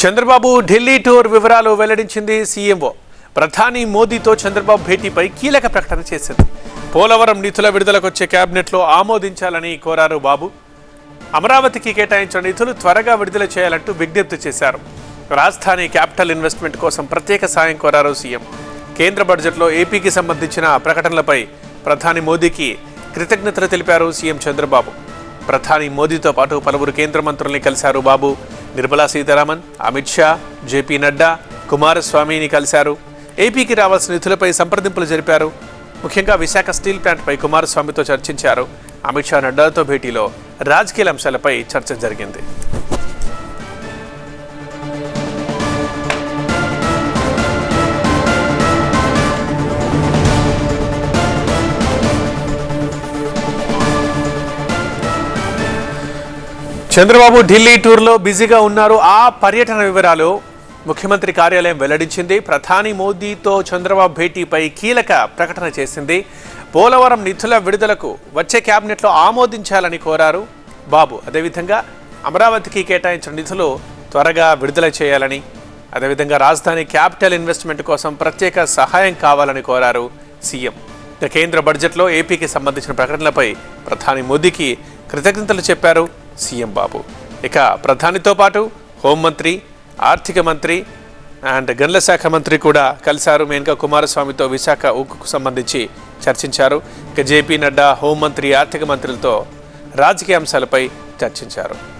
Chandrababu Delhi tour వివరాలు వెల్లడించింది CMO. ప్రధాని మోదీతో చంద్రబాబు భేటీపై కీలక ప్రకటన చేసింది. పోలవరం నిధుల విడుదలకు వచ్చే కేబినెట్లో ఆమోదించాలని కోరారు బాబు. అమరావతికి కేటాయించిన నిధులు త్వరగా విడుదల చేయాలంటూ విజ్ఞప్తి చేశారు. రాజధాని క్యాపిటల్ ఇన్వెస్ట్మెంట్ కోసం ప్రత్యేక సాయం కోరారు సీఎం. కేంద్ర బడ్జెట్లో ఏపీకి సంబంధించిన ప్రకటనలపై ప్రధాని మోదీకి కృతజ్ఞతలు తెలిపారు సీఎం చంద్రబాబు. ప్రధాని మోదీతో పాటు పలువురు కేంద్ర మంత్రుల్ని కలిశారు బాబు. నిర్మలా సీతారామన్, అమిత్ షా, జేపీ నడ్డా, కుమారస్వామిని కలిశారు. ఏపీకి రావాల్సిన నిధులపై సంప్రదింపులు జరిపారు. ముఖ్యంగా విశాఖ స్టీల్ ప్లాంట్పై కుమారస్వామితో చర్చించారు. అమిత్ షా, నడ్డాతో భేటీలో రాజకీయ అంశాలపై చర్చ జరిగింది. చంద్రబాబు ఢిల్లీ టూర్లో బిజీగా ఉన్నారు. ఆ పర్యటన వివరాలు ముఖ్యమంత్రి కార్యాలయం వెల్లడించింది. ప్రధాని మోదీతో చంద్రబాబు భేటీపై కీలక ప్రకటన చేసింది. పోలవరం నిధుల విడుదలకు వచ్చే కేబినెట్లో ఆమోదించాలని కోరారు బాబు. అదేవిధంగా అమరావతికి కేటాయించిన నిధులు త్వరగా విడుదల చేయాలని, అదేవిధంగా రాజధాని క్యాపిటల్ ఇన్వెస్ట్మెంట్ కోసం ప్రత్యేక సహాయం కావాలని కోరారు సీఎం. కేంద్ర బడ్జెట్లో ఏపీకి సంబంధించిన ప్రకటనలపై ప్రధాని మోదీకి కృతజ్ఞతలు చెప్పారు సీఎం బాబు. ఇక ప్రధానితో పాటు హోంమంత్రి, ఆర్థిక మంత్రి అండ్ గనుల శాఖ మంత్రి కూడా కలిశారు. మెయిన్గా కుమారస్వామితో విశాఖ ఉక్కుకు సంబంధించి చర్చించారు. ఇక జేపీ నడ్డా, హోంమంత్రి, ఆర్థిక మంత్రులతో రాజకీయ అంశాలపై చర్చించారు.